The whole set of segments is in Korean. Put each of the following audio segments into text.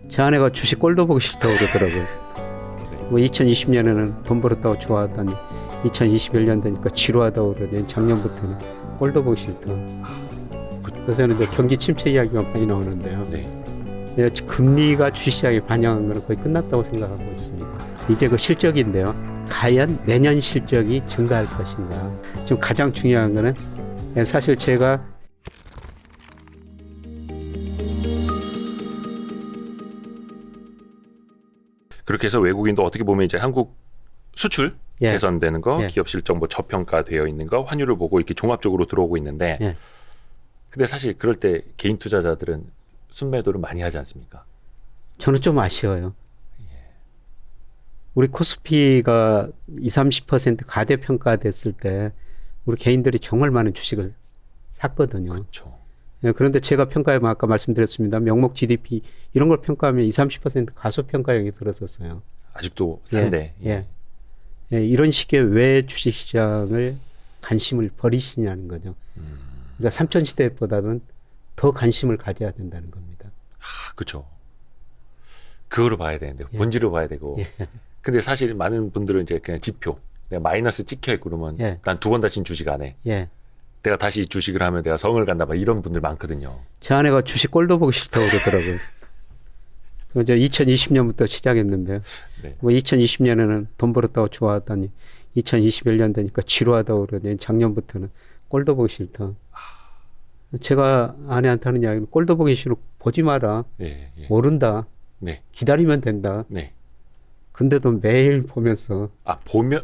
제 아내가 주식 꼴도 보기 싫다고 그러더라고요. 뭐 2020년에는 돈 벌었다고 좋아하더니 2021년 되니까 지루하다고 그러더니 작년부터는 꼴도 보기 싫다. 요새는 이제 경기 침체 이야기가 많이 나오는데요. 예, 금리가 주식시장에 반영한 거는 거의 끝났다고 생각하고 있습니다. 이제 그 실적인데요. 과연 내년 실적이 증가할 것인가. 지금 가장 중요한 거는 사실 제가 그렇게 해서 외국인도 어떻게 보면 이제 한국 수출 예. 개선되는 거, 예. 기업 실적 뭐 저평가되어 있는 거, 환율을 보고 이렇게 종합적으로 들어오고 있는데, 예. 근데 사실 그럴 때 개인 투자자들은 순매도를 많이 하지 않습니까? 저는 좀 아쉬워요. 우리 코스피가 20-30% 가대평가됐을 때 우리 개인들이 정말 많은 주식을 샀거든요. 그렇죠. 예, 그런데 제가 평가하면 아까 말씀드렸습니다. 명목 GDP 이런 걸 평가하면 20-30% 가소평가형이 들었었어요. 아직도 산데. 예. 예, 이런 식의 왜 주식시장을 관심을 버리시냐는 거죠. 그러니까 삼천시대보다는 더 관심을 가져야 된다는 겁니다. 아, 그렇죠. 그거를 봐야 되는데 예. 본질을 봐야 되고. 예. 근데 사실 많은 분들은 이제 그냥 지표, 내가 마이너스 찍혀 있고 그러면 예. 난 2번 다시는 주식 안 해. 예. 내가 다시 주식을 하면 내가 성을 간다, 막 이런 분들 많거든요. 제 아내가 주식 꼴도 보기 싫다고 그러더라고요. 그래서 2020년부터 시작했는데요. 네. 뭐 2020년에는 돈 벌었다고 좋아하더니 2021년 되니까 지루하다고 그러더니 작년부터는 꼴도 보기 싫다. 제가 아내한테 하는 이야기는 꼴도 보기 싫어 보지 마라. 예, 예. 모른다. 네, 기다리면 된다. 네. 근데도 매일 보면서 아,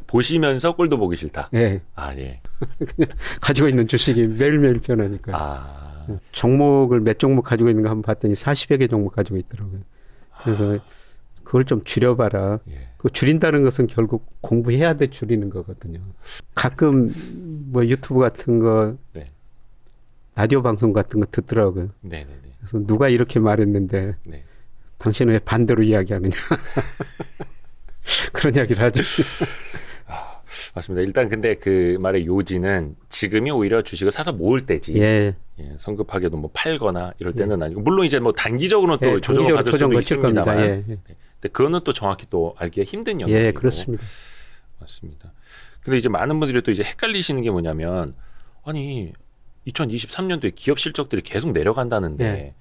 보시면서 꼴도 보기 싫다. 예, 아, 예. 가지고 있는 주식이 매일매일 변하니까 아, 종목을 몇 종목 가지고 있는 거 한번 봤더니 40여 개 종목 가지고 있더라고요. 그래서 그걸 좀 줄여봐라. 예. 그 줄인다는 것은 결국 공부해야 돼 줄이는 거거든요. 가끔 뭐 유튜브 같은 거, 네. 라디오 방송 같은 거 듣더라고요. 네, 네, 네. 그래서 누가 이렇게 말했는데 네. 당신은 왜 반대로 이야기하느냐. 그런 이야기를 하죠. 맞습니다. 일단 근데 그 말의 요지는 지금이 오히려 주식을 사서 모을 때지. 예. 예, 성급하게도 뭐 팔거나 이럴 때는 아니고, 물론 이제 뭐 단기적으로는 또 예, 조정을 받을 수도 거칠 있습니다만, 겁니다. 예. 네. 근데 그거는 또 정확히 또 알기가 힘든 영역이고. 예, 그렇습니다. 맞습니다. 근데 이제 많은 분들이 또 이제 헷갈리시는 게 뭐냐면, 아니 2023년도에 기업 실적들이 계속 내려간다는데 예.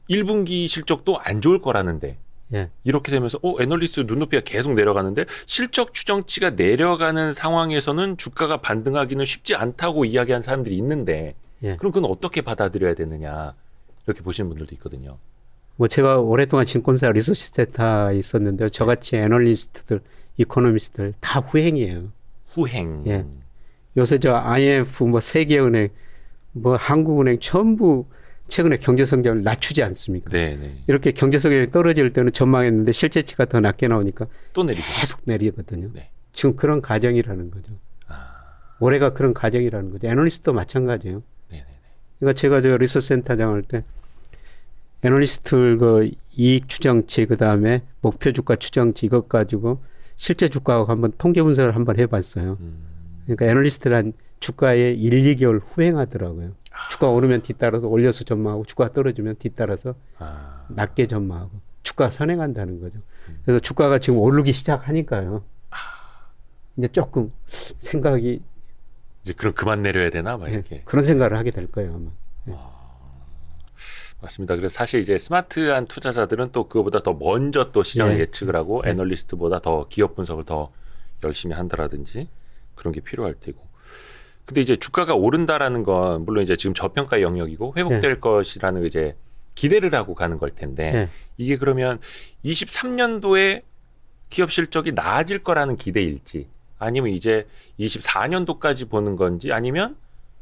1분기 실적도 안 좋을 거라는데, 예. 이렇게 되면서 애널리스트 눈높이가 계속 내려가는데 실적 추정치가 내려가는 상황에서는 주가가 반등하기는 쉽지 않다고 이야기한 사람들이 있는데, 예. 그럼 그건 어떻게 받아들여야 되느냐, 이렇게 보시는 분들도 있거든요. 뭐 제가 오랫동안 증권사 리서치 센터에 있었는데요. 저같이 애널리스트들, 이코노미스트들 다 후행이에요. 후행. 예. 요새 저 IMF, 뭐 세계은행, 뭐 한국은행 전부 최근에 경제 성장을 낮추지 않습니까? 네네. 이렇게 경제 성장이 떨어질 때는 전망했는데 실제치가 더 낮게 나오니까 또 내리죠. 계속 내리거든요. 네. 지금 그런 과정이라는 거죠. 올해가 그런 과정이라는 거죠. 애널리스트도 마찬가지예요. 네네네. 그러니까 제가 저 리서치 센터장 할 때 애널리스트들 그 이익 추정치, 그 다음에 목표 주가 추정치 이것 가지고 실제 주가하고 한번 통계 분석을 한번 해봤어요. 그러니까 애널리스트란 주가에 1-2개월 후행하더라고요. 주가 오르면 뒤따라서 올려서 전망하고, 주가 떨어지면 뒤따라서 낮게 전망하고, 주가 선행한다는 거죠. 그래서 주가가 지금 오르기 시작하니까요. 이제 조금 생각이, 이제 그럼 그만 내려야 되나, 막 예, 이렇게. 그런 생각을 하게 될 거예요, 아마. 예. 맞습니다. 그래서 사실 이제 스마트한 투자자들은 또 그거보다 더 먼저 또 시장을 예. 예측을 하고, 예. 애널리스트보다 더 기업 분석을 더 열심히 한다라든지 그런 게 필요할 테고. 근데 이제 주가가 오른다라는 건 물론 이제 지금 저평가 영역이고 회복될 것이라는 이제 기대를 하고 가는 걸 텐데, 예. 이게 그러면 23년도에 기업 실적이 나아질 거라는 기대일지, 아니면 이제 24년도까지 보는 건지, 아니면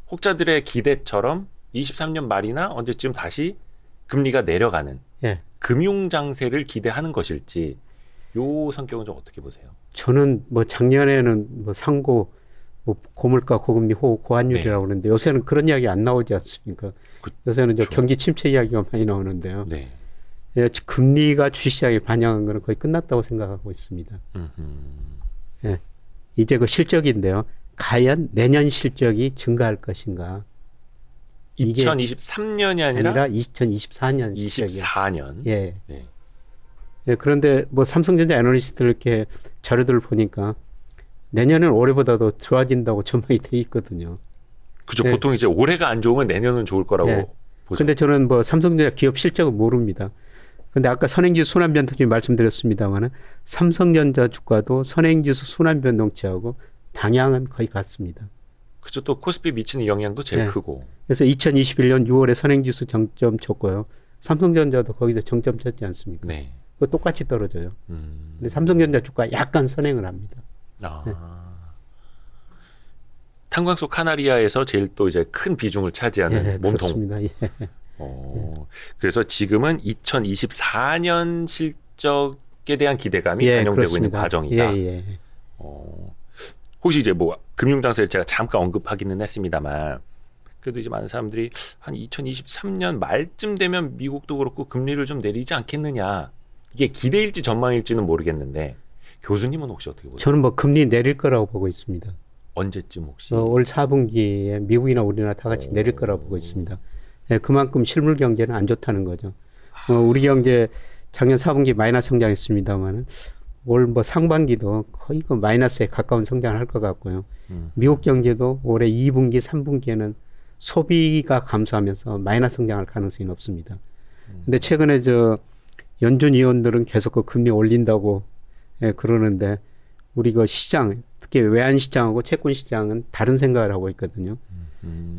혹자들의 기대처럼 23년 말이나 언제쯤 다시 금리가 내려가는 예. 금융 장세를 기대하는 것일지, 요 성격은 좀 어떻게 보세요? 저는 뭐 작년에는 뭐 상고, 뭐 고물가, 고금리, 고환율이라고 그러는데 요새는 그런 이야기 안 나오지 않습니까? 요새는 저 경기 침체 이야기가 많이 나오는데요. 네. 예, 금리가 주식시장에 반영한 거는 거의 끝났다고 생각하고 있습니다. 예, 이제 그 실적인데요. 과연 내년 실적이 증가할 것인가? 이게 2023년이 아니라 아니라 2024년 시작이에요. 24년. 예. 네. 예, 그런데 뭐 삼성전자 애널리스트들 이렇게 자료들을 보니까 내년은 올해보다도 좋아진다고 전망이 돼 있거든요. 그죠. 네. 보통 이제 올해가 안 좋으면 내년은 좋을 거라고 네. 보죠. 근데 저는 뭐 삼성전자 기업 실적은 모릅니다. 근데 아까 선행지수 순환변동치 말씀드렸습니다만은 삼성전자 주가도 선행지수 순환변동치하고 방향은 거의 같습니다. 그죠. 또 코스피 미치는 영향도 제일 네. 크고. 그래서 2021년 6월에 선행지수 정점 쳤고요. 삼성전자도 거기서 정점 쳤지 않습니까? 네. 그거 똑같이 떨어져요. 근데 삼성전자 주가 약간 선행을 합니다. 아. 네. 탄광소 카나리아에서 제일 또 이제 큰 비중을 차지하는 예, 몸통. 그렇습니다. 예. 그래서 지금은 2024년 실적에 대한 기대감이 예, 반영되고 그렇습니다. 있는 과정이다. 예, 예. 혹시 이제 뭐 금융장세를 제가 잠깐 언급하기는 했습니다만 그래도 이제 많은 사람들이 한 2023년 말쯤 되면 미국도 그렇고 금리를 좀 내리지 않겠느냐. 이게 기대일지 전망일지는 모르겠는데 교수님은 혹시 어떻게 보세요? 저는 뭐 금리 내릴 거라고 보고 있습니다. 언제쯤 혹시? 올 4분기에 미국이나 우리나라 다 같이 내릴 거라고 보고 있습니다. 예, 그만큼 실물 경제는 안 좋다는 거죠. 우리 경제 작년 4분기 마이너스 성장했습니다만은 올 뭐 상반기도 거의 그 마이너스에 가까운 성장을 할 것 같고요. 미국 경제도 올해 2분기, 3분기에는 소비가 감소하면서 마이너스 성장할 가능성이 높습니다. 근데 최근에 저 연준 위원들은 계속 그 금리 올린다고 예, 그러는데 우리 그 시장, 특히 외환 시장하고 채권 시장은 다른 생각을 하고 있거든요.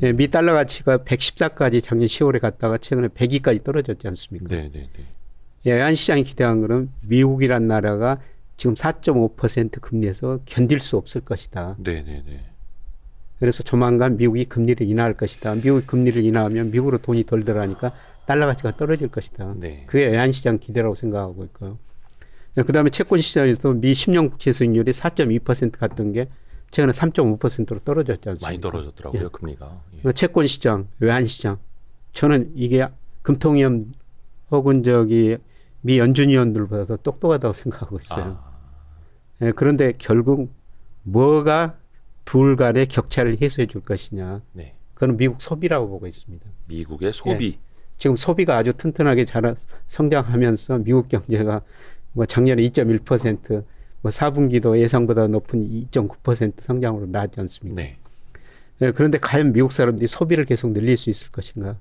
예, 미 달러 가치가 114까지 작년 10월에 갔다가 최근에 102까지 떨어졌지 않습니까? 네. 예, 외환 시장이 기대한 거는 미국이란 나라가 지금 4.5% 금리에서 견딜 수 없을 것이다. 네. 그래서 조만간 미국이 금리를 인하할 것이다. 미국이 금리를 인하하면 미국으로 돈이 덜 들어가니까 달러 가치가 떨어질 것이다. 네. 그게 외환시장 기대라고 생각하고 있고요. 그 다음에 채권 시장에서도 미 10년 국채 수익률이 4.2% 갔던 게 최근에 3.5%로 떨어졌지 않습니까? 많이 떨어졌더라고요. 예. 금리가. 그 채권 시장, 외환 시장. 저는 이게 금통위원 혹은 저기 미 연준 위원들보다도 똑똑하다고 생각하고 있어요. 예, 그런데 결국 뭐가 둘 간의 격차를 해소해 줄 것이냐. 네. 그건 미국 소비라고 보고 있습니다. 미국의 소비. 지금 소비가 아주 튼튼하게 성장하면서 미국 경제가 뭐 작년에 2.1%, 뭐 4분기도 예상보다 높은 2.9% 성장으로 나왔지 않습니까? 네. 예, 그런데 과연 미국 사람들이 소비를 계속 늘릴 수 있을 것인가?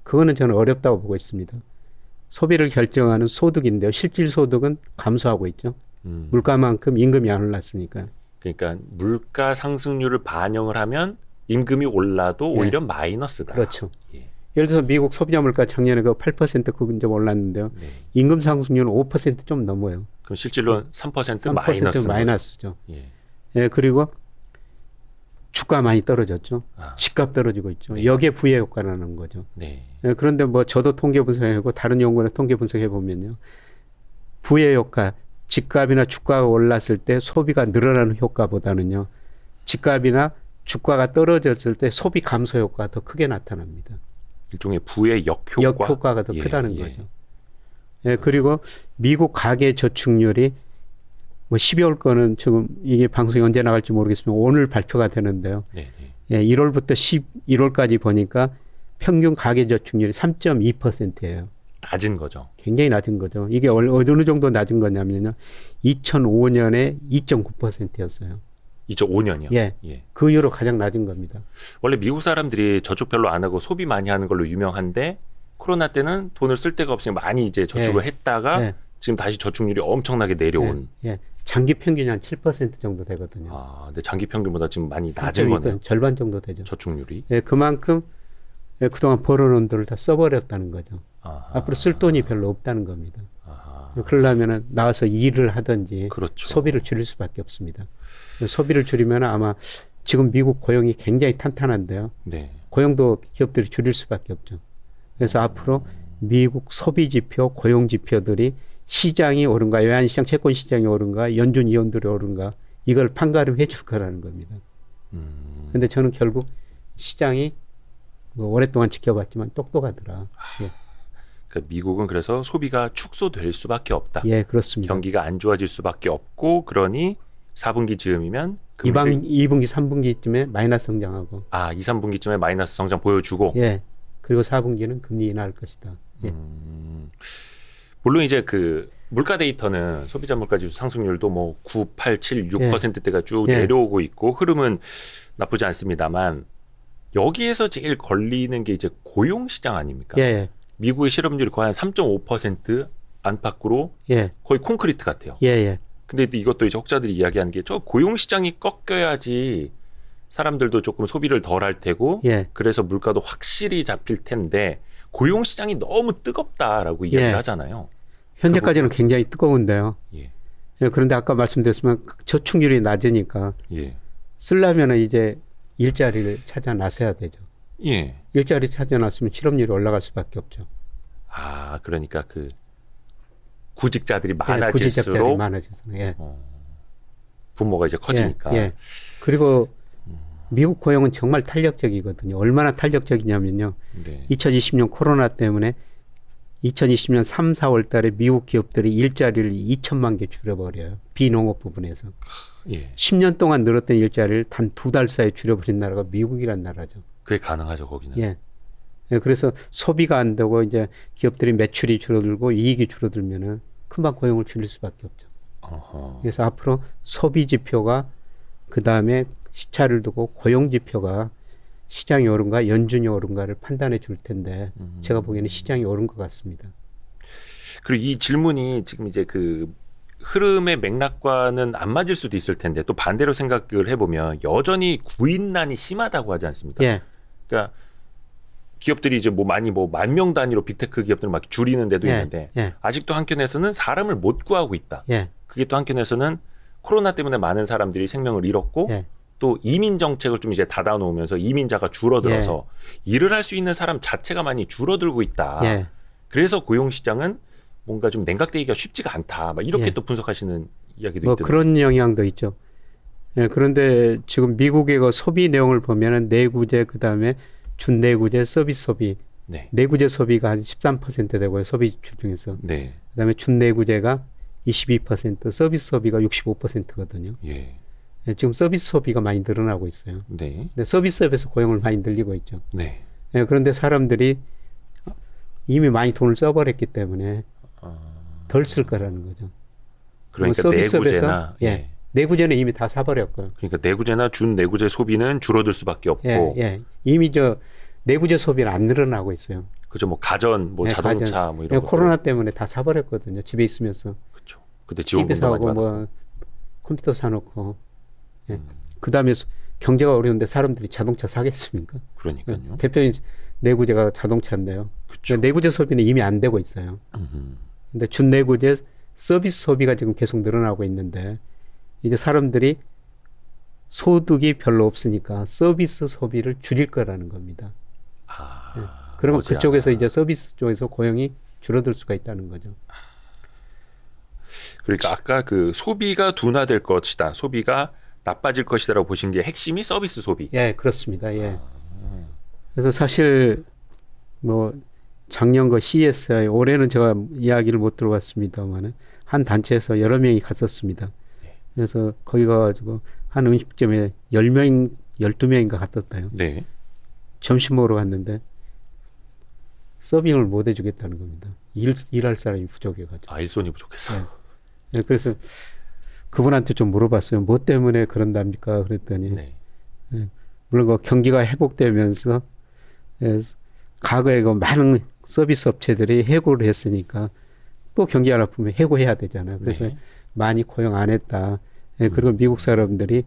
그거는 저는 어렵다고 보고 있습니다. 소비를 결정하는 소득인데요. 실질 소득은 감소하고 있죠. 물가만큼 임금이 안 올랐으니까. 그러니까 물가 상승률을 반영을 하면 임금이 올라도 예. 오히려 마이너스다. 그렇죠. 예. 예를 들어서 미국 소비자 물가 작년에 그 8% 그건 좀 올랐는데요. 네. 임금 상승률은 5%좀 넘어요. 그럼 실질로 3% 3% 마이너스. 마이너스죠. 예. 예, 그리고 주가 많이 떨어졌죠. 아. 집값 떨어지고 있죠. 네. 여기에 부의 효과라는 거죠. 네. 예, 그런데 뭐 저도 통계 분석하고 다른 연구는 통계 분석해 보면요. 부의 효과, 집값이나 주가가 올랐을 때 소비가 늘어나는 효과보다는요. 집값이나 주가가 떨어졌을 때 소비 감소 효과가 더 크게 나타납니다. 일종의 부의 역효과. 역효과가 더 예, 크다는 예. 거죠. 예, 그리고 미국 가계 저축률이 뭐 12월 거는 지금 이게 방송이 언제 나갈지 모르겠지만 오늘 발표가 되는데요. 네. 예, 1월부터 11월까지 보니까 평균 가계 저축률이 3.2%예요. 낮은 거죠. 굉장히 낮은 거죠. 이게 어느 정도 낮은 거냐면요. 2005년에 2.9%였어요. 2005년이요. 예. 그 이후로 가장 낮은 겁니다. 원래 미국 사람들이 저축 별로 안 하고 소비 많이 하는 걸로 유명한데 코로나 때는 돈을 쓸 데가 없으니 많이 이제 저축을 했다가 예. 지금 다시 저축률이 엄청나게 내려온. 예. 장기 평균이 한 7% 정도 되거든요. 아, 근데 장기 평균보다 지금 많이 낮은 거네요. 절반 정도 되죠. 저축률이. 예, 그만큼 예, 그동안 벌어놓은 돈을 다 써버렸다는 거죠. 아하. 앞으로 쓸 돈이 별로 없다는 겁니다. 아하. 그러려면 나와서 일을 하든지 그렇죠. 소비를 줄일 수밖에 없습니다. 소비를 줄이면 아마 지금 미국 고용이 굉장히 탄탄한데요. 네. 고용도 기업들이 줄일 수밖에 없죠. 그래서 앞으로 미국 소비 지표, 고용 지표들이 시장이 오른가, 외환시장, 채권 시장이 오른가, 연준 위원들이 오른가 이걸 판가름해 줄 거라는 겁니다. 그런데 저는 결국 시장이 뭐 오랫동안 지켜봤지만 똑똑하더라. 예. 그러니까 미국은 그래서 소비가 축소될 수밖에 없다. 예, 그렇습니다. 경기가 안 좋아질 수밖에 없고 그러니 4분기 즈음이면 2분기, 3분기쯤에 마이너스 성장하고. 2, 3분기쯤에 마이너스 성장 보여주고 예. 그리고 4분기는 금리 인하할 것이다. 예. 물론 이제 그 물가 데이터는 소비자 물가지수 상승률도 뭐 9, 8, 7, 6%대가 쭉 예. 내려오고 있고 흐름은 나쁘지 않습니다만 여기에서 제일 걸리는 게 이제 고용 시장 아닙니까? 예. 미국의 실업률이 거의 한 3.5% 안팎으로 예. 거의 콘크리트 같아요. 예. 예. 근데 이것도 이제 혹자들이 이야기하는 게 저 고용 시장이 꺾여야지 사람들도 조금 소비를 덜 할 테고 예. 그래서 물가도 확실히 잡힐 텐데 고용 시장이 너무 뜨겁다라고 이야기를 예. 하잖아요. 현재까지는 굉장히 뜨거운데요. 예. 예, 그런데 아까 말씀드렸지만 저축률이 낮으니까 예. 쓰려면은 이제 일자리를 찾아 나서야 되죠. 예. 일자리 찾아 놨으면 실업률이 올라갈 수밖에 없죠. 아, 그러니까 그 구직자들이 예, 구직자들이 많아질수록 많아져서. 예. 분모가 이제 커지니까. 예, 예. 그리고 미국 고용은 정말 탄력적이거든요. 얼마나 탄력적이냐면요. 네. 2020년 코로나 때문에 2020년 3, 4월 달에 미국 기업들이 일자리를 2천만 개 줄여버려요. 비농업 부분에서. 예. 10년 동안 늘었던 일자리를 단 2달 사이에 줄여버린 나라가 미국이란 나라죠. 그게 가능하죠, 거기는. 예. 예, 그래서 소비가 안 되고 이제 기업들이 매출이 줄어들고 이익이 줄어들면은 금방 고용을 줄일 수밖에 없죠. 어허. 그래서 앞으로 소비 지표가 그 다음에 시차를 두고 고용 지표가 시장이 오른가 연준이 오른가를 판단해 줄 텐데 제가 보기에는 시장이 오른 것 같습니다. 그리고 이 질문이 지금 이제 그 흐름의 맥락과는 안 맞을 수도 있을 텐데 또 반대로 생각을 해보면 여전히 구인난이 심하다고 하지 않습니까? 예, 그러니까 기업들이 이제 뭐 많이 뭐 10,000명 단위로 빅테크 기업들 막 줄이는 데도 예, 있는데 예, 아직도 한켠에서는 사람을 못 구하고 있다. 예, 그게 또 한켠에서는 코로나 때문에 많은 사람들이 생명을 잃었고 예, 또 이민 정책을 좀 이제 닫아놓으면서 이민자가 줄어들어서 일을 할 수 있는 사람 자체가 많이 줄어들고 있다. 예. 그래서 고용 시장은 뭔가 좀 냉각되기가 쉽지가 않다. 막 이렇게 예. 또 분석하시는 이야기도 뭐 있더라고요. 그런 영향도 있죠. 예, 그런데 지금 미국의 그 소비 내용을 보면은 내구재 그다음에 준내구재 서비스 소비 네. 내구재 소비가 한 13% 되고요. 소비 지출 중에서. 네. 그다음에 준내구재가 22%, 서비스 소비가 65%거든요. 예. 예, 지금 서비스 소비가 많이 늘어나고 있어요. 네. 근데 서비스업에서 고용을 많이 늘리고 있죠. 네. 예, 그런데 사람들이 이미 많이 돈을 써버렸기 때문에 덜 쓸 거라는 거죠. 그러니까 서비스업에서, 내구재나 예, 내구재는 이미 다 사버렸고요. 그러니까 내구재나 준내구재 소비는 줄어들 수밖에 없고 예, 예. 이미 저 내구재 소비는 안 늘어나고 있어요. 그죠 뭐 가전 뭐 예, 자동차 가전. 뭐 예, 이런 거 코로나 때문에 다 사버렸거든요. 집에 있으면서 그렇죠. 그때 TV 지원금도 많이 사고 받았고. 뭐 컴퓨터 사놓고 예. 그다음에 경제가 어려운데 사람들이 자동차 사겠습니까? 그러니까요. 대표적인 내구재가 자동차인데요. 그렇죠. 내구재 소비는 이미 안 되고 있어요. 근데 준내구재 서비스 소비가 지금 계속 늘어나고 있는데 이제 사람들이 소득이 별로 없으니까 서비스 소비를 줄일 거라는 겁니다. 아, 예. 그러면 머지않아. 그쪽에서 이제 서비스 쪽에서 고용이 줄어들 수가 있다는 거죠. 그러니까 아까 그 소비가 둔화될 것이다. 소비가 나빠질 것이다라고 보신 게 핵심이 서비스 소비. 예, 그렇습니다. 예. 그래서 사실 뭐 작년 거 CSI 올해는 제가 이야기를 못 들어봤습니다만은 한 단체에서 여러 명이 갔었습니다. 그래서 거기 가가지고 한 음식점에 10명, 12명인가 갔었다요. 네. 점심 먹으러 갔는데 서빙을 못 해주겠다는 겁니다. 일할 사람이 부족해가지고. 아, 일손이 부족해서. 네. 네, 그래서 그분한테 좀 물어봤어요. 뭐 때문에 그런답니까? 그랬더니 네. 물론 그 경기가 회복되면서 과거에 그 많은 서비스 업체들이 해고를 했으니까 또 경기가 나쁘면 해고해야 되잖아요. 그래서 네. 많이 고용 안 했다. 그리고 미국 사람들이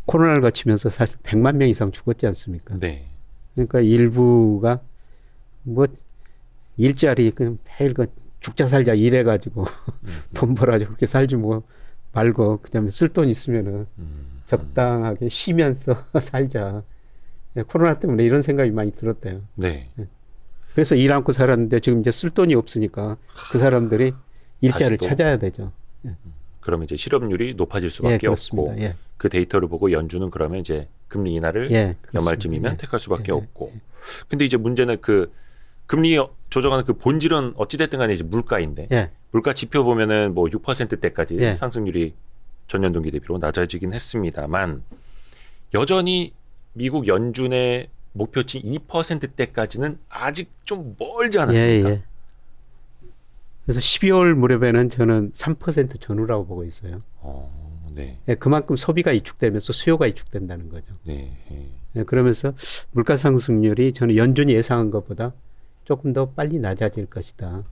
코로나를 거치면서 사실 100만 명 이상 죽었지 않습니까? 네. 그러니까 일부가 뭐 일자리 그냥 매일 그 죽자 살자 일해가지고 돈 벌어가지고 그렇게 살지 뭐 말고 그다음에 쓸 돈 있으면은 적당하게 쉬면서 살자. 코로나 때문에 이런 생각이 많이 들었대요. 네. 그래서 일 않고 살았는데 지금 이제 쓸 돈이 없으니까 그 사람들이 일자를 다시 또 찾아야 되죠. 그러면 이제 실업률이 높아질 예, 수밖에 그렇습니다. 없고 예, 그 데이터를 보고 연준은 그러면 이제 금리 인하를 예, 그렇습니다. 연말쯤이면 예. 택할 수밖에 예, 없고. 근데 이제 문제는 그 금리 조정하는 그 본질은 어찌됐든 간에 이제 물가인데 예, 물가 지표 보면은 뭐 6%대까지 예. 상승률이 전년 동기 대비로 낮아지긴 했습니다만 여전히 미국 연준의 목표치 2%대까지는 아직 좀 멀지 않았습니까? 예. 그래서 12월 무렵에는 저는 3% 전후라고 보고 있어요. 네. 예, 그만큼 소비가 위축되면서 수요가 위축된다는 거죠. 네. 예, 그러면서 물가 상승률이 저는 연준이 예상한 것보다 조금 더 빨리 낮아질 것이다.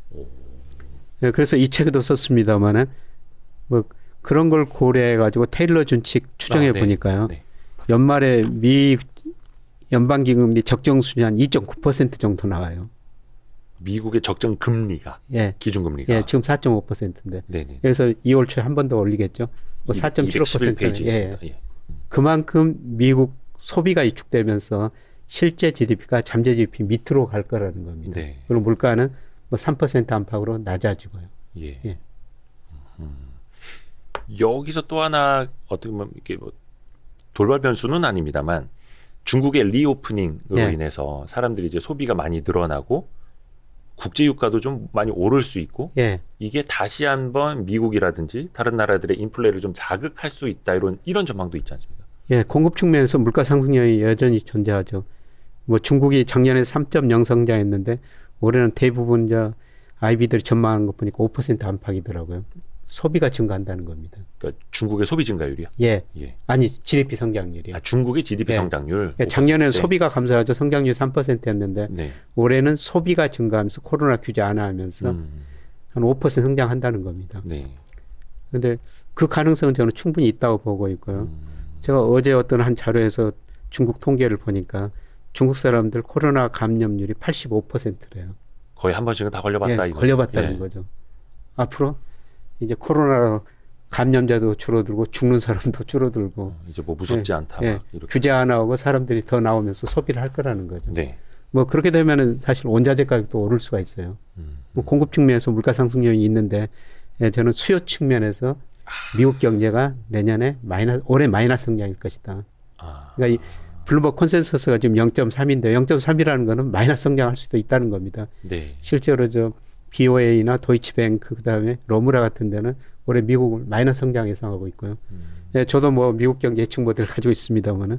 예, 그래서 이 책에도 썼습니다만은 뭐 그런 걸 고려해 가지고 테일러 준칙 추정해 네. 보니까요. 네. 연말에 미 연방기금리 적정 수준이 한 2.9% 정도 나와요. 미국의 적정 금리가 예. 기준금리가 예, 지금 4.5%인데. 네네. 그래서 2월 초에 한 번 더 올리겠죠. 뭐 211페이지 4.75%. 있습니다. 예. 그만큼 미국 소비가 위축되면서 실제 GDP가 잠재 GDP 밑으로 갈 거라는 겁니다. 네. 그리고 물가는 뭐 3% 안팎으로 낮아지고요. 예. 예. 여기서 또 하나 어떻게 보면 이게 뭐 돌발 변수는 아닙니다만 중국의 리오프닝으로 예. 인해서 사람들이 이제 소비가 많이 늘어나고 국제 유가도 좀 많이 오를 수 있고 예. 이게 다시 한번 미국이라든지 다른 나라들의 인플레를 좀 자극할 수 있다 이런 전망도 있지 않습니까? 예, 공급 측면에서 물가 상승 요인이 여전히 존재하죠. 뭐 중국이 작년에 3.0 성장했는데 올해는 대부분 IB들이 전망한 것 보니까 5% 안팎이더라고요. 소비가 증가한다는 겁니다. 그러니까 중국의 소비 증가율이요? 예. 예. 아니, GDP 성장률이요. 중국의 GDP 예. 성장률. 예, 작년에는 5%. 소비가 감소하죠. 성장률 3%였는데 네. 올해는 소비가 증가하면서 코로나 규제 안 하면서 한 5% 성장한다는 겁니다. 네. 근데 그 가능성은 저는 충분히 있다고 보고 있고요. 제가 어제 어떤 한 자료에서 중국 통계를 보니까 중국 사람들 코로나 감염률이 85%래요. 거의 한 번씩은 다 걸려봤다 예, 이거. 걸려봤다는 예. 거죠. 앞으로 이제 코로나 감염자도 줄어들고 죽는 사람도 줄어들고 이제 뭐 무섭지 않다. 예, 막 이렇게. 규제 안 하고 사람들이 더 나오면서 소비를 할 거라는 거죠. 네. 뭐 그렇게 되면은 사실 원자재 가격도 오를 수가 있어요. 뭐 공급 측면에서 물가 상승 요인이 있는데 예, 저는 수요 측면에서 미국 경제가 내년에 올해 마이너스 성장일 것이다. 그러니까 이 블룸버그 컨센서스가 지금 0.3인데 0.3이라는 거는 마이너스 성장할 수도 있다는 겁니다. 네. 실제로 BOA나 도이치뱅크 그다음에 로무라 같은 데는 올해 미국을 마이너스 성장 예상하고 있고요. 예, 저도 뭐 미국 경제 예측 모델을 가지고 있습니다만은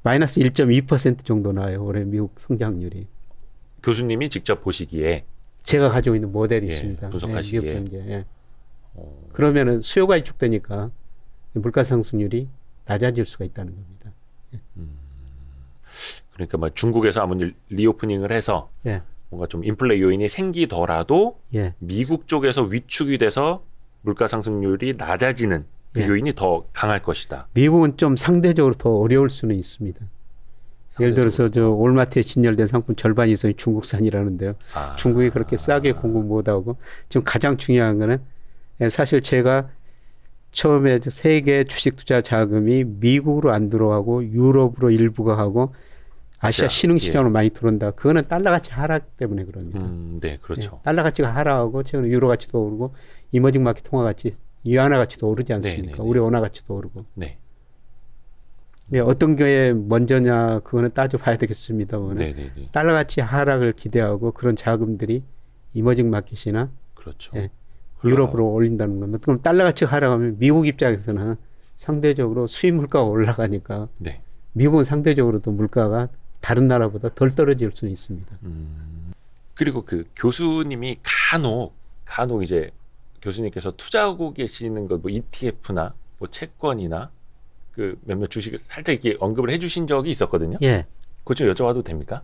마이너스 1.2% 정도 나와요. 올해 미국 성장률이. 교수님이 직접 보시기에 제가 가지고 있는 모델이 예, 있습니다. 분석하시기에. 미국 경제. 예. 그러면은 수요가 위축되니까 물가 상승률이 낮아질 수가 있다는 겁니다. 그러니까 뭐 중국에서 아무리 리오프닝을 해서 예. 뭔가 좀 인플레 요인이 생기더라도 예. 미국 쪽에서 위축이 돼서 물가 상승률이 낮아지는 그 예. 요인이 더 강할 것이다. 미국은 좀 상대적으로 더 어려울 수는 있습니다. 예를 들어서 올마트에 진열된 상품 절반 이상이 중국산이라는데요. 중국이 그렇게 싸게 공급 못하고 지금 가장 중요한 거는 사실 제가 처음에 세계 주식 투자 자금이 미국으로 안 들어가고 유럽으로 일부가 하고 아시아 신흥 시장으로 많이 들어온다. 그거는 달러 가치 하락 때문에 그럽니다. 네, 그렇죠. 예, 달러 가치가 하락하고 최근에 유로 가치도 오르고 이머징 마켓 통화 가치, 위안화 가치도 오르지 않습니까? 네, 네. 우리 원화 가치도 오르고. 네. 예, 어떤 게 먼저냐 그거는 따져봐야 되겠습니다만 네, 네, 네. 달러 가치 하락을 기대하고 그런 자금들이 이머징 마켓이나 그렇죠. 예, 유럽으로 올린다는 겁니다. 그럼 달러 가치 하락하면 미국 입장에서는 상대적으로 수입 물가가 올라가니까 네. 미국은 상대적으로도 물가가 다른 나라보다 덜 떨어질 수는 있습니다. 그리고 그 교수님이 간혹 이제 교수님께서 투자하고 계시는 것 뭐 ETF나 뭐 채권이나 그 몇몇 주식을 살짝 이렇게 언급을 해주신 적이 있었거든요. 예. 그거 좀 여쭤봐도 됩니까?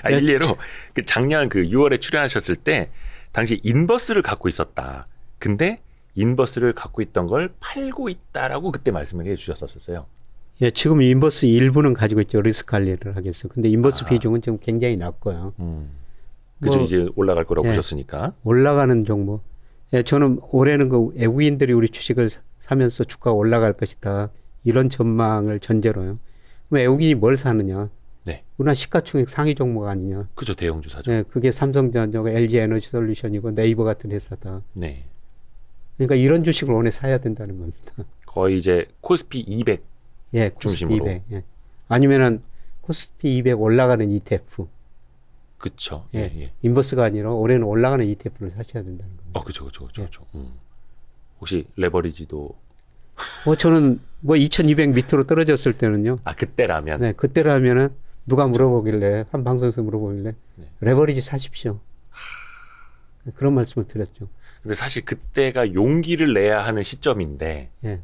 네. 일례로 그 작년 그 6월에 출연하셨을 때 당시 인버스를 갖고 있었다. 근데 인버스를 갖고 있던 걸 팔고 있다라고 그때 말씀을 해주셨었어요. 예, 지금 인버스 일부는 가지고 있죠. 리스크 관리를 하겠어요. 근데 인버스 비중은 지금 굉장히 낮고요. 그죠. 뭐, 이제 올라갈 거라고 예. 보셨으니까. 올라가는 종목. 예, 저는 올해는 그 외국인들이 우리 주식을 사면서 주가가 올라갈 것이다. 이런 전망을 전제로요. 그럼 외국인이 뭘 사느냐? 네. 우리나라 시가총액 상위 종목 아니냐? 그죠. 대형주사죠. 예, 그게 삼성전자가 LG 에너지 솔루션이고 네이버 같은 회사다. 네. 그러니까 이런 주식을 원래 사야 된다는 겁니다. 거의 이제 코스피 200 예, 코스피 중심으로. 200. 예. 아니면은 코스피 200 올라가는 ETF. 그쵸. 예. 예. 인버스가 아니라 올해는 올라가는 ETF를 사셔야 된다는 겁니다. 그쵸. 예. 혹시 레버리지도 저는 2200 밑으로 떨어졌을 때는요. 그때라면 네, 그때라면은 누가 물어보길래 한 방송에서 물어보길래 네. 레버리지 사십시오. 그런 말씀을 드렸죠. 근데 사실 그때가 용기를 내야 하는 시점인데 예.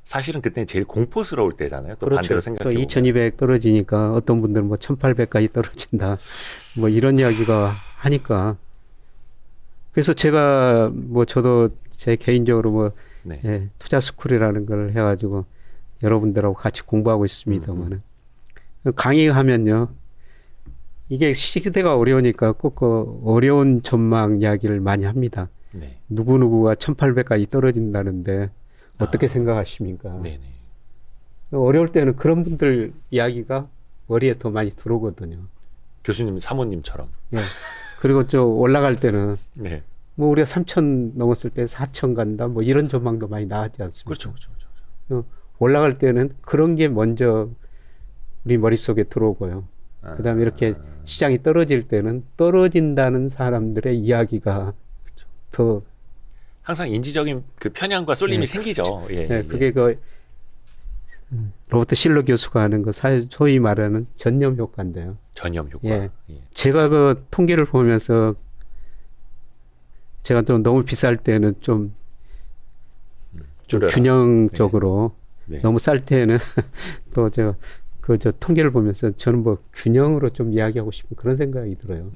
사실은 그때는 제일 공포스러울 때잖아요. 또 그렇죠. 반대로 또 생각해 보면. 2200 떨어지니까 어떤 분들은 뭐 1800까지 떨어진다. 뭐 이런 이야기가 하니까. 그래서 제가 뭐 저도 제 개인적으로 뭐 네. 예, 투자 스쿨이라는 걸 해가지고 여러분들하고 같이 공부하고 있습니다만은 강의하면요. 이게 시대가 어려우니까 꼭 그 어려운 전망 이야기를 많이 합니다. 네. 누구누구가 1800까지 떨어진다는데 어떻게 생각하십니까? 네네. 어려울 때는 그런 분들 이야기가 머리에 더 많이 들어오거든요. 교수님 사모님처럼. 예. 그리고 저 올라갈 때는 네. 뭐 우리가 3천 넘었을 때 4천 간다 뭐 이런 전망도 많이 나왔지 않습니까? 그렇죠, 그렇죠, 그렇죠. 올라갈 때는 그런 게 먼저 우리 머릿속에 들어오고요. 그다음에 이렇게 시장이 떨어질 때는 떨어진다는 사람들의 이야기가 그렇죠. 더 항상 인지적인 그 편향과 쏠림이 네, 생기죠. 예, 예, 예. 그게 그 로버트 실러 교수가 하는 그 소위 말하는 전념 효과인데요. 전염 효과. 예. 예. 제가 그 통계를 보면서 제가 좀 너무 비쌀 때는 좀 줄여라. 균형적으로 네. 너무 쌀 때는 또 저 통계를 보면서 저는 뭐 균형으로 좀 이야기하고 싶은 그런 생각이 들어요.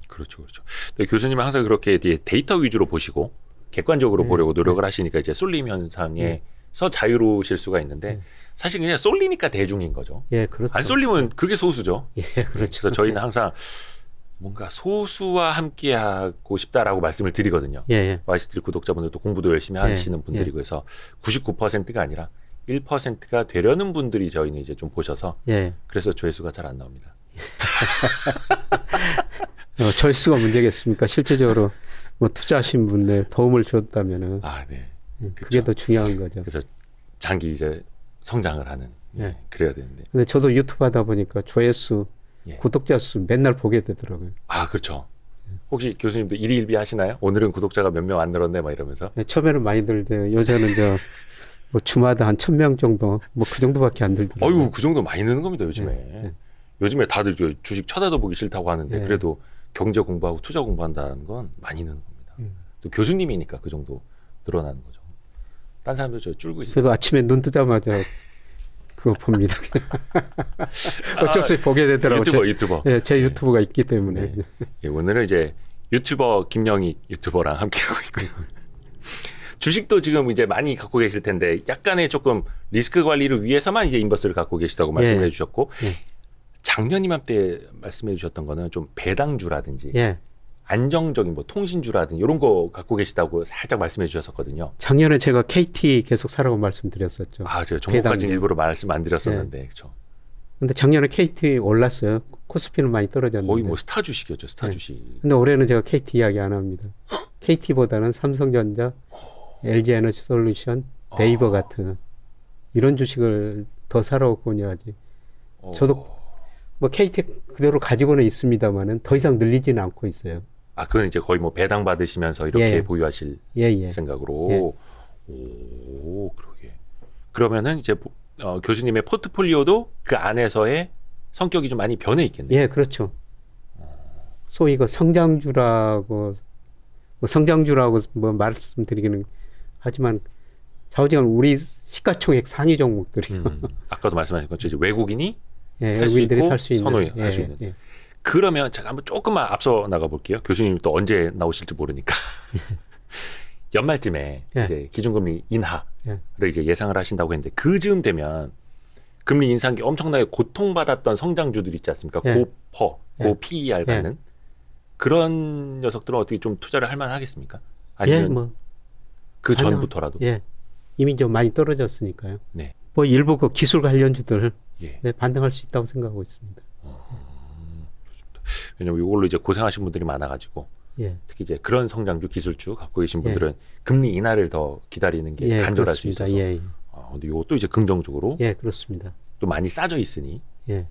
그렇죠, 그렇죠. 근데 교수님은 항상 그렇게 이제 데이터 위주로 보시고 객관적으로 네, 보려고 노력을 하시니까 이제 쏠림 현상에서 자유로우실 수가 있는데 사실 그냥 쏠리니까 대중인 거죠. 예, 그렇죠. 안 쏠리면 그게 소수죠. 예, 그렇죠. 그래서 저희는 항상 뭔가 소수와 함께하고 싶다라고 말씀을 드리거든요. 예, 예. 와이스트리 구독자분들도 공부도 열심히 하시는 분들이고 해서 99%가 아니라 1%가 되려는 분들이 저희는 이제 좀 보셔서 예. 그래서 조회수가 잘 안 나옵니다. 조회수가 문제겠습니까? 실제적으로 뭐 투자하신 분의 도움을 줬다면은 아, 네. 그게 더 중요한 거죠. 그래서 장기 이제 성장을 하는 네. 그래야 되는데. 근데 저도 유튜브 하다 보니까 조회수, 예. 구독자 수 맨날 보게 되더라고요. 아, 그렇죠. 혹시 교수님도 일희일비 하시나요? 오늘은 구독자가 몇 명 안 늘었네, 막 이러면서. 네, 처음에는 많이 들대요. 요새는 뭐 주마다 한 1000명 정도, 뭐 그 정도밖에 안 들더라고요. 어유, 그 정도 많이 느는 겁니다, 요즘에. 네. 요즘에 다들 저 주식 쳐다도 보기 싫다고 하는데 네. 그래도 경제 공부하고 투자 공부한다는 건 많이 느는 겁니다. 또 교수님이니까 그 정도 늘어나는 거죠. 딴 사람들 저 줄고 있어요. 저도 아침에 눈 뜨자마자 그거 봅니다. 어쩔 수 없이 보게 되더라고요. 유튜버. 예, 제 유튜브가 있기 때문에. 네. 예, 오늘은 이제 유튜버 김영희 유튜버랑 함께하고 있고요. 주식도 지금 이제 많이 갖고 계실 텐데 약간의 조금 리스크 관리를 위해서만 이제 인버스를 갖고 계시다고 말씀을 예. 해주셨고 예. 작년 이맘때 말씀해 주셨던 거는 좀 배당주라든지 예. 안정적인 뭐 통신주라든지 이런 거 갖고 계시다고 살짝 말씀해 주셨었거든요. 작년에 제가 KT 계속 사라고 말씀드렸었죠. 아, 제가 종목까지는 배당주. 일부러 말씀 안 드렸었는데 그렇죠. 근데 작년에 KT 올랐어요. 코스피는 많이 떨어졌는데. 거의 뭐 스타 주식이었죠, 스타 네. 주식. 근데 올해는 제가 KT 이야기 안 합니다. KT보다는 삼성전자, LG에너지솔루션, 네이버 같은 이런 주식을 더 사라고 권유하지. 저도 뭐 KT 그대로 가지고는 있습니다만은 더 이상 늘리지는 않고 있어요. 아, 그건 이제 거의 뭐 배당 받으시면서 이렇게 예. 보유하실 예, 예. 생각으로. 오, 그러게. 그러면은 이제 교수님의 포트폴리오도 그 안에서의 성격이 좀 많이 변해 있겠네요. 예, 그렇죠. 소위 그 성장주라고 뭐 말씀드리기는 하지만 좌우지간 우리 시가총액 상위 종목들이 아까도 말씀하신 것처럼 외국인이 예, 살 수 외국인들이 있고 살 수 있는 선호할 수 있는. 예. 그러면 제가 한번 조금만 앞서 나가 볼게요. 교수님이 또 언제 나오실지 모르니까. 연말쯤에 예. 이제 기준금리 인하를 예. 이제 예상을 하신다고 했는데 그 즈음 되면 금리 인상기 엄청나게 고통받았던 성장주들 있지 않습니까? 예. 고퍼, 예. 고 PER 받는 그런 녀석들은 어떻게 좀 투자를 할 만하겠습니까? 아니면 예, 뭐 그 가능한- 전부터라도. 예. 이미 좀 많이 떨어졌으니까요. 네. 뭐 일부 그 기술 관련주들 예. 반등할 수 있다고 생각하고 있습니다. 왜냐면 이걸로 이제 고생하신 분들이 많아가지고 예. 특히 이제 그런 성장주, 기술주 갖고 계신 예. 분들은 금리 인하를 더 기다리는 게 예, 간절할 수 그렇습니다. 있어서. 예, 근데 이것도 이제 긍정적으로 예, 그렇습니다. 또 많이 싸져 있으니 예.